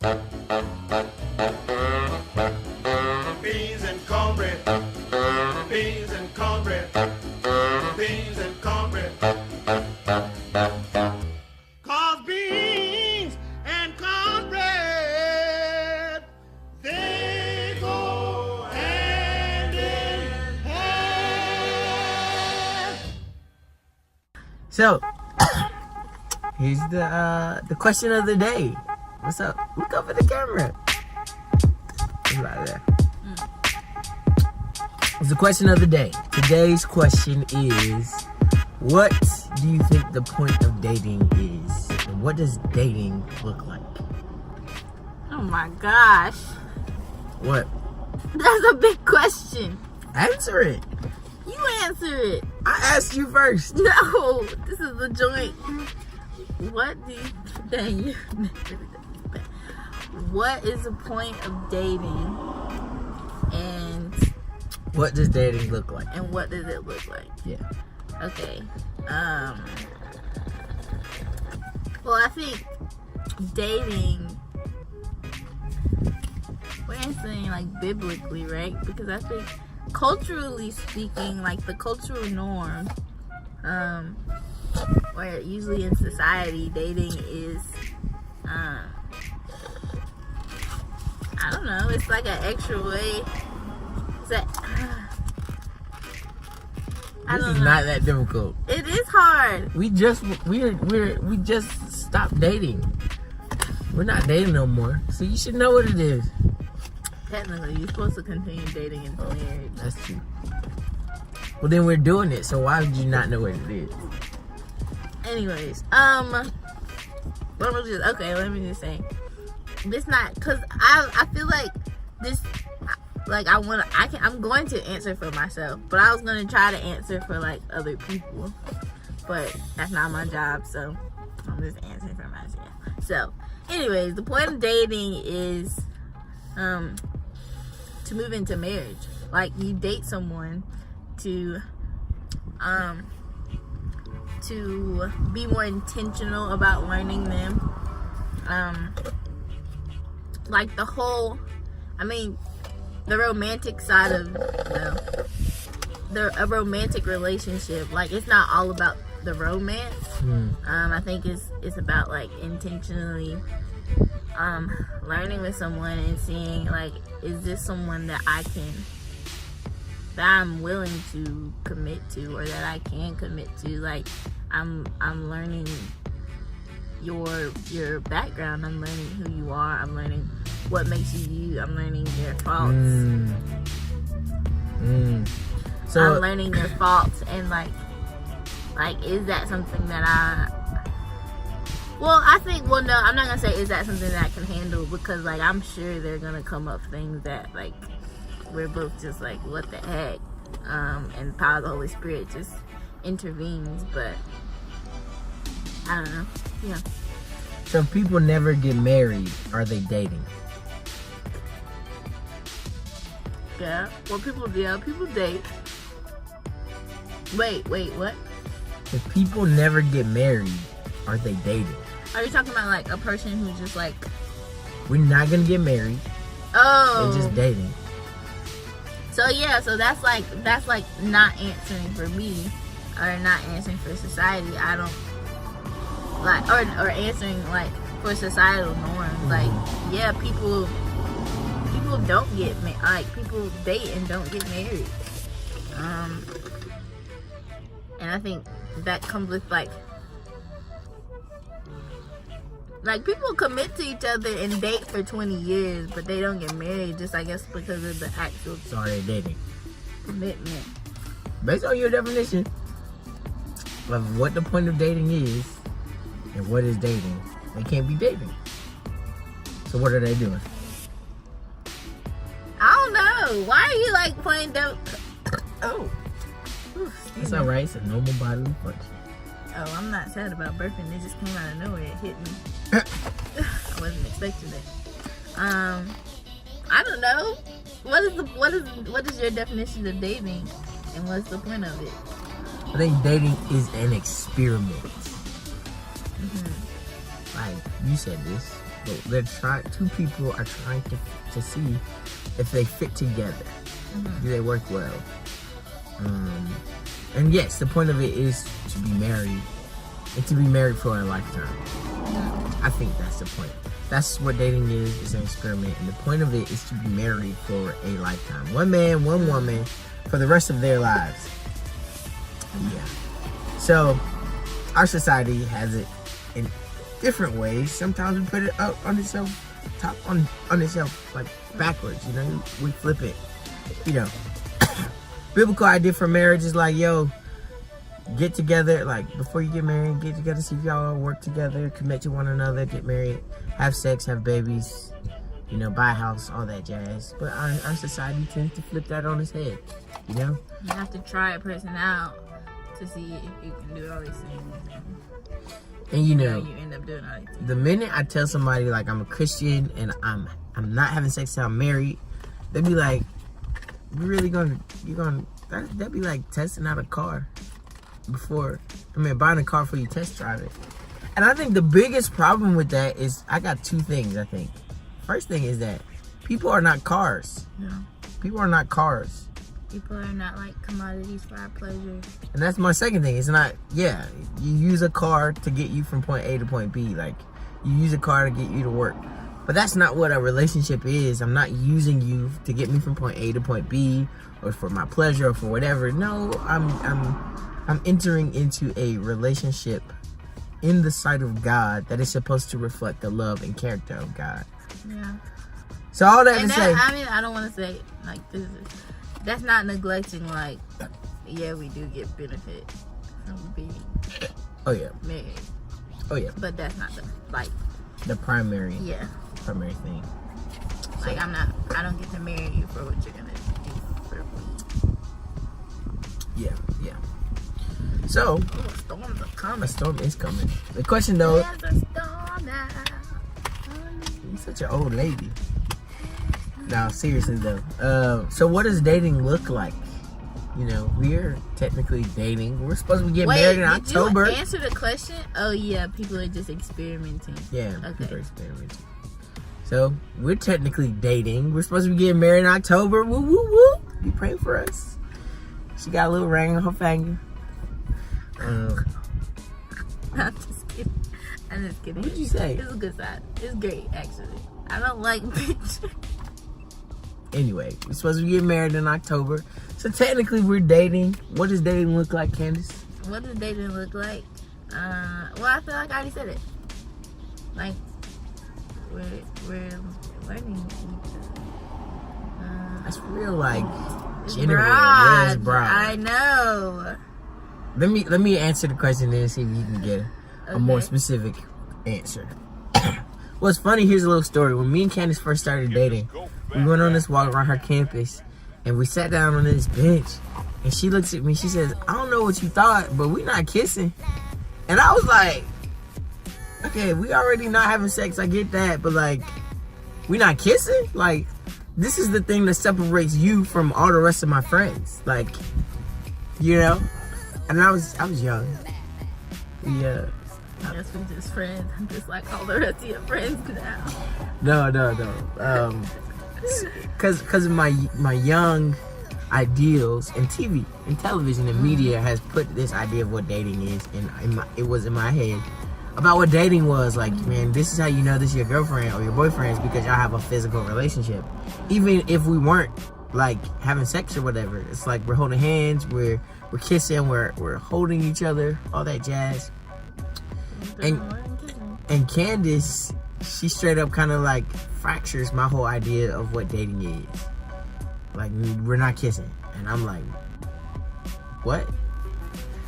Beans and cornbread. Beans and cornbread. Beans and cornbread. 'Cause beans and cornbread, they go hand in hand. So, here's the question of the day. What's up? Look up at the camera. It's right there. It's the question of the day. Today's question is, what do you think the point of dating is? And what does dating look like? Oh my gosh. What? That's a big question. Answer it. You answer it. I asked you first. No, this is the joint. What do you think? What is the point of dating? And What does dating look like? what does it look like? Yeah. Okay. Well, I think dating, we're answering like biblically, right? Because I think culturally speaking, like the cultural norm, where usually in society dating is, I don't know, it's like an extra way. This is not that difficult. It is hard. We just stopped dating. We're not dating no more. So you should know what it is. Technically, you're supposed to continue dating until marriage. That's true. Well, then we're doing it. So why would you not know what it is? Anyways, let me just say, this not, cause I feel like this, like I'm going to answer for myself, but I was gonna try to answer for like other people, but that's not my job, so I'm just answering for myself. So, anyways, the point of dating is, to move into marriage. Like, you date someone to be more intentional about learning them. Like the whole, the romantic side of a romantic relationship. Like, it's not all about the romance. I think it's about like intentionally learning with someone and seeing like, is this someone that I'm willing to commit to, or that I can commit to. Like, I'm learning your background. I'm learning who you are. I'm learning what makes you you. I'm learning your faults. So I'm learning your faults, and like is that something that no, I'm not gonna say is that something that I can handle, because like I'm sure there are gonna come up things that like we're both just like, what the heck, and the power of the Holy Spirit just intervenes. But I don't know. Yeah. So if people never get married, are they dating? Yeah. Well, people date. Wait, what? If people never get married, are they dating? Are you talking about like a person who's just like, we're not gonna get married? Oh. They're just dating. So yeah, so that's like not answering for me, or not answering for society. I don't like, or answering like for societal norms. Like, yeah, people don't get like people date and don't get married. And I think that comes with like people commit to each other and date for 20 years, but they don't get married, just I guess because of the actual they're dating. Commitment. Based on your definition of what the point of dating is and what is dating, they can't be dating. So what are they doing? I don't know. Why are you like playing dope? Oh. It's alright, it's a normal bodily function. Oh, I'm not sad about burping. It just came out of nowhere. It hit me. I wasn't expecting it. I don't know. What is your definition of dating, and what's the point of it? I think dating is an experiment. Like, you said this. Two people are trying to see if they fit together. Do they work well? And yes, the point of it is to be married. And to be married for a lifetime. I think that's the point. That's what dating is. It's an experiment. And the point of it is to be married for a lifetime. One man, one woman, for the rest of their lives. Yeah. So, our society has it in different ways. Sometimes we put it up on itself, on itself, like backwards. You know, we flip it. You know, biblical idea for marriage is like, yo, get together, like before you get married, get together, see if y'all work together, commit to one another, get married, have sex, have babies, you know, buy a house, all that jazz. But our society tends to flip that on its head, you know? You have to try a person out to see if you can do all these things. And you know, you end up doing all these things. The minute I tell somebody like I'm a Christian and I'm not having sex till I'm married, they'd be like, that'd be like testing out a car. Buying a car before you test drive it. And I think the biggest problem with that is, I got two things, I think. First thing is that people are not cars. No. People are not cars. People are not like commodities for our pleasure. And that's my second thing. It's not, you use a car to get you from point A to point B. Like, you use a car to get you to work. But that's not what a relationship is. I'm not using you to get me from point A to point B, or for my pleasure, or for whatever. No, I'm entering into a relationship in the sight of God that is supposed to reflect the love and character of God. Yeah. So all that and to say, I mean, I don't want to say like that's not neglecting, like, yeah, we do get benefit from being married. Oh yeah. But that's not the primary primary thing. Like, I don't get to marry you for what you're gonna do for me. Yeah. So, a storm is coming. The question though, there's a storm now. You're such an old lady. Now, seriously though, so what does dating look like? You know, we're technically dating. We're supposed to get married in October. Did you answer the question? Oh yeah, people are just experimenting. Yeah, okay. People are experimenting. So, we're technically dating. We're supposed to be getting married in October. Woo, woo, woo. Be praying for us. She got a little ring on her finger. I'm just kidding. What did you say? It's a good side. It's great, actually. I don't like pictures. Anyway, we're supposed to be getting married in October. So technically we're dating. What does dating look like, Candace? What does dating look like? Well, I feel like I already said it. Like, we're learning each other. That's real, like, it's general. broad. It's broad. I know. Let me answer the question and see if you can get a more specific answer. What's funny, here's a little story. When me and Candace first started dating, we went on this walk around her campus, and we sat down on this bench, and she looks at me, she says, I don't know what you thought, but we not kissing. And I was like, okay, we already not having sex, I get that, but like, we not kissing? Like, this is the thing that separates you from all the rest of my friends. Like, you know? And I was young. Yeah. I guess we're just friends. I'm just like all the rest of your friends now. No. Because of my young ideals, and TV and television and media has put this idea of what dating is, and it was in my head about what dating was. Like, man, this is how you know this is your girlfriend or your boyfriend, is because y'all have a physical relationship. Even if we weren't like having sex or whatever, it's like we're holding hands, we're kissing, we're holding each other, all that jazz. And Candace, she straight up kind of like fractures my whole idea of what dating is. Like, we're not kissing. And I'm like, what?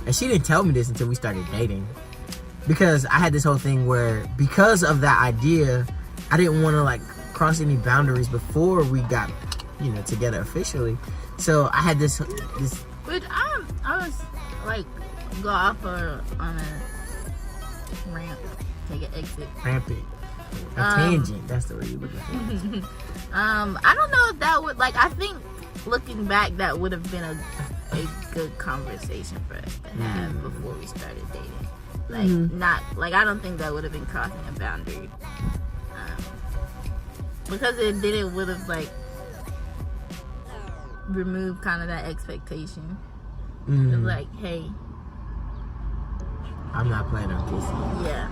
And she didn't tell me this until we started dating. Because I had this whole thing where, because of that idea, I didn't want to like cross any boundaries before we got, you know, together officially. So I had this. Which I was like, go off on a ramp, take an exit. Rampant. A tangent. That's the way you look at it. I don't know if that would, like, I think looking back, that would have been a good conversation for us to have before we started dating. Like, not, like, I don't think that would have been crossing a boundary. because then it would have like removed kind of that expectation. Of like, hey, I'm not planning on kissing. Yeah.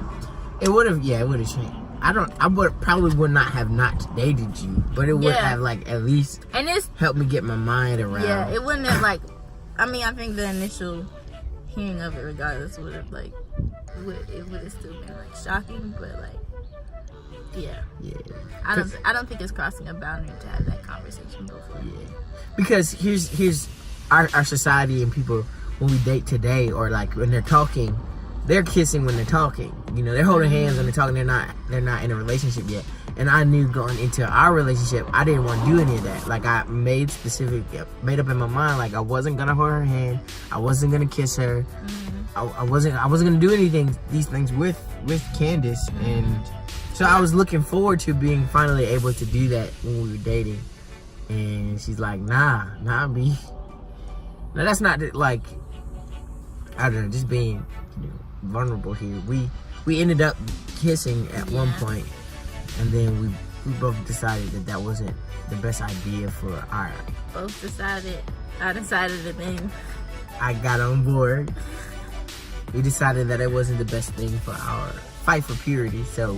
It would have changed. I would not have not dated you, but it would have like at least helped me get my mind around. Yeah, it wouldn't have like, I mean, I think the initial hearing of it regardless would have like, it would have still been like shocking, but like, yeah. I don't think it's crossing a boundary to have that conversation before. Yeah, because here's our society and people when we date today, or like when they're talking, they're kissing when they're talking. You know, they're holding hands when they're talking. They're not in a relationship yet. And I knew going into our relationship, I didn't want to do any of that. Like I made up in my mind, like I wasn't gonna hold her hand, I wasn't gonna kiss her, I wasn't gonna do these things with Candace, and so I was looking forward to being finally able to do that when we were dating. And she's like, nah, B. Now that's not like, I don't know, just being vulnerable here. We ended up kissing at one point, and then we both decided that wasn't the best idea for our. Both decided. I decided it then. I got on board. We decided that it wasn't the best thing for our fight for purity. So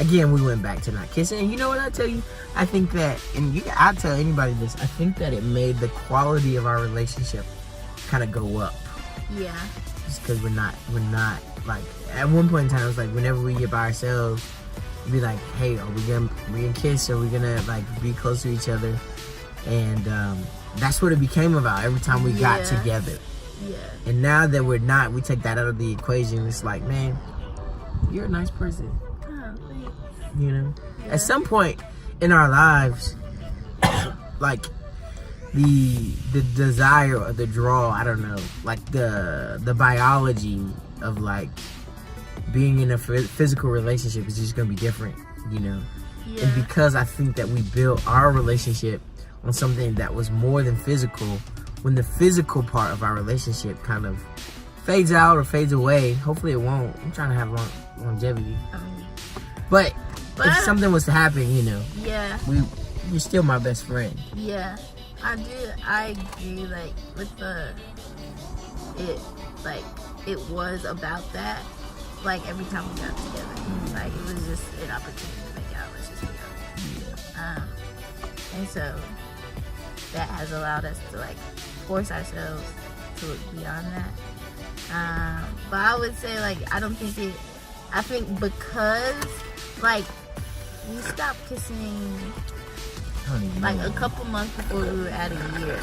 we went back to not kissing. And you know what I tell you? I think that, and I tell anybody this, I think that it made the quality of our relationship kind of go up. Yeah. Just because we're not like, at one point in time, it was like whenever we get by ourselves, we'd be like, hey, are we gonna kiss? Are we gonna like be close to each other? And that's what it became about every time we got together. Yeah. And now that we're not, we take that out of the equation. It's like, man, you're a nice person. Oh, thanks. You know? Yeah. At some point in our lives, like the desire or the draw, I don't know, like the biology of like being in a physical relationship is just gonna be different, you know? Yeah. And because I think that we built our relationship on something that was more than physical, when the physical part of our relationship kind of fades out or fades away, hopefully it won't. I'm trying to have longevity. But if something was to happen, you know, you're still my best friend. Yeah, I agree. Like with it was about that. Like every time we got together, like it was just an opportunity to make out. Let's just be honest. And so that has allowed us to like force ourselves to look beyond that. But I would say like I think because like we stopped kissing like a couple months before we were at a year.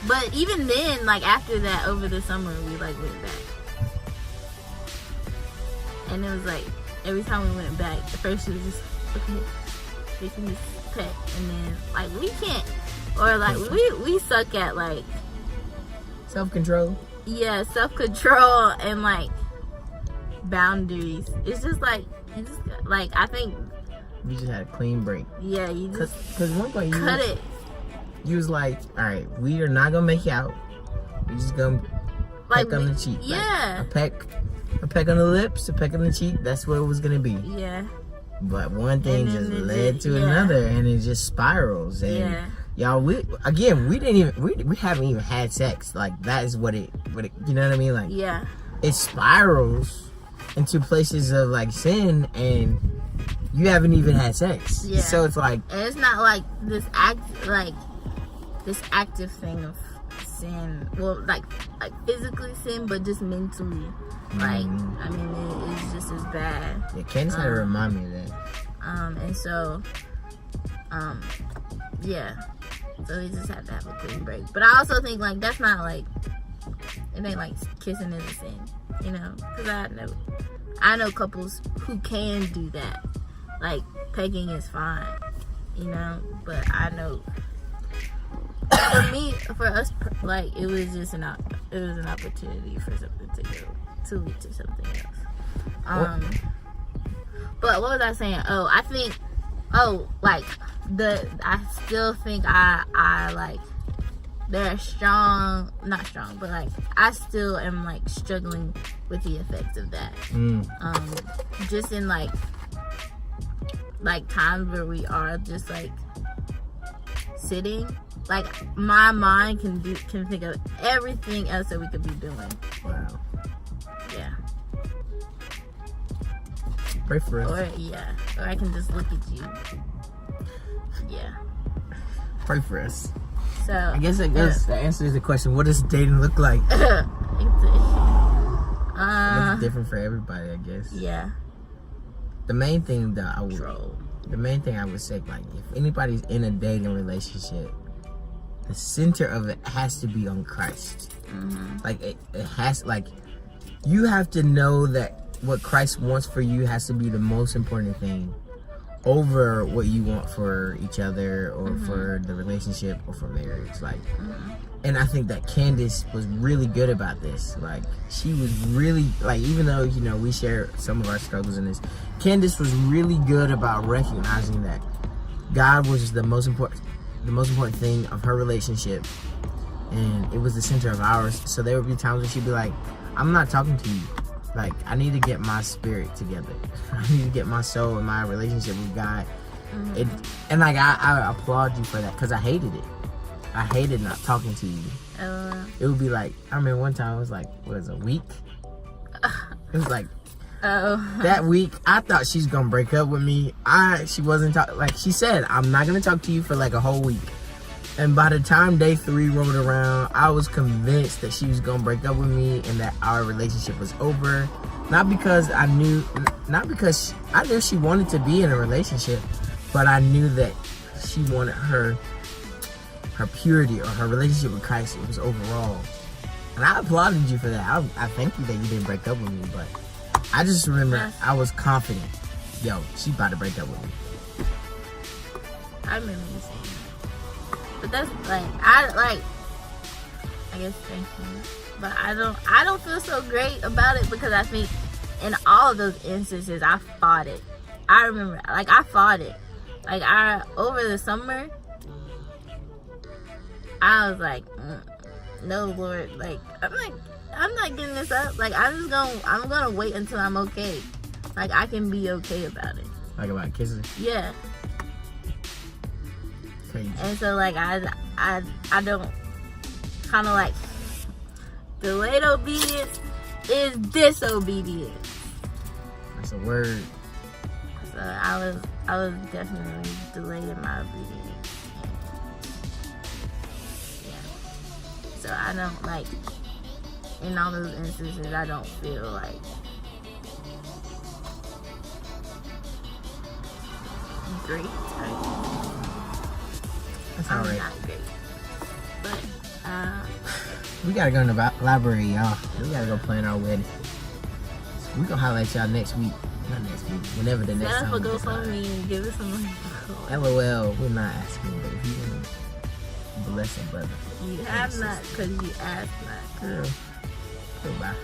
But even then, like after that, over the summer, we like went back. And it was like every time we went back, at first she was just, okay, we can just pet, and then like we can't, or like we suck at like self-control. Yeah, self-control and like boundaries. It's just like I think you just had a clean break. Yeah, you just because one point you cut it. You was like, all right, we are not gonna make out. We just gonna peck on the cheek. Yeah, like a peck on the lips, a peck on the cheek. That's what it was gonna be. Yeah. But one thing just led to another, and it just spirals. And y'all, we haven't even had sex. Like that is what it. You know what I mean? Like it spirals into places of like sin, and you haven't even had sex. Yeah. So it's like, and it's not like this active thing of sin. Well, like physically sin, but just mentally. Like, I mean, it's just as bad. Yeah, Candace had to remind me of that. And so, so we just have to have a clean break. But I also think, like, that's not, like, it ain't, like, kissing is a sin, you know? Because I know couples who can do that. Like, pegging is fine, you know? But I know, for us, like, it was just an opportunity for something to lead to something else. But what was I saying? I still think I like, they're strong, not strong, but like I still am like struggling with the effects of that. Just in like like times where we are just like sitting, like my mind can think of everything else that we could be doing. Wow. Yeah. Pray for us. Or I can just look at you. Yeah. Pray for us. So I guess that answers the question. What does dating look like? It looks different for everybody, I guess. Yeah. The main thing that I would say, like, if anybody's in a dating relationship, the center of it has to be on Christ. Like it has, like, you have to know that what Christ wants for you has to be the most important thing over what you want for each other or for the relationship or for marriage. Like, and I think that Candace was really good about this. Like, she was really, like, even though, you know, we share some of our struggles in this, Candace was really good about recognizing that God was the most important thing of her relationship, and it was the center of ours. So there would be times when she'd be like, I'm not talking to you. Like, I need to get my spirit together. I need to get my soul and my relationship with God. And like, I applaud you for that, because I hated it. I hated not talking to you. It would be like, I remember one time it was like, what is it, a week? It was like, that week, I thought she's gonna break up with me. She wasn't like, she said, I'm not gonna talk to you for like a whole week. And by the time day 3 rolled around, I was convinced that she was gonna break up with me and that our relationship was over. Not because I knew she wanted to be in a relationship, but I knew that she wanted her purity or her relationship with Christ. It was overall. And I applauded you for that. I thank you that you didn't break up with me, but I just remember I was confident. Yo, she about to break up with me. I remember you saying that. But that's like, I guess thank you. But I don't feel so great about it, because I think in all of those instances I fought it. I remember, like, I fought it. Like, over the summer, I was like, no, Lord, like, I'm not getting this up. Like, I'm gonna wait until I'm okay. Like, I can be okay about it. Like about kissing? Yeah. Crazy. And so, like, I don't, kind of like, delayed obedience is disobedience. That's a word. So I was definitely delayed in my obedience. Yeah. So I don't, like, in all those instances, I don't feel like great. That's I'm alright. not great. But, we gotta go in the library, y'all. We gotta go plan our wedding. We gonna highlight y'all next week. Not next week. Whenever the next set time. up a GoFundMe and give us some money. LOL. We're not asking, but if you want to bless a brother. You have not, because you asked not. Girl. Goodbye.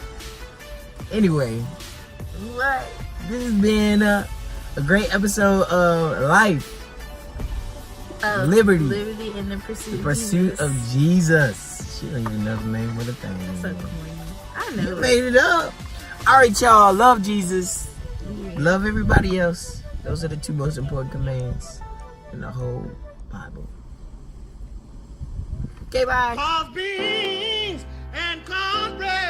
Anyway. What? This has been a great episode of Life. Liberty. Liberty in the pursuit. The pursuit of Jesus. She don't even know the name of the thing. So corny. I know. You made it up. Alright, y'all. Love Jesus. Yeah. Love everybody else. Those are the 2 most important commands in the whole Bible. Okay, bye. Cause beans and cornbread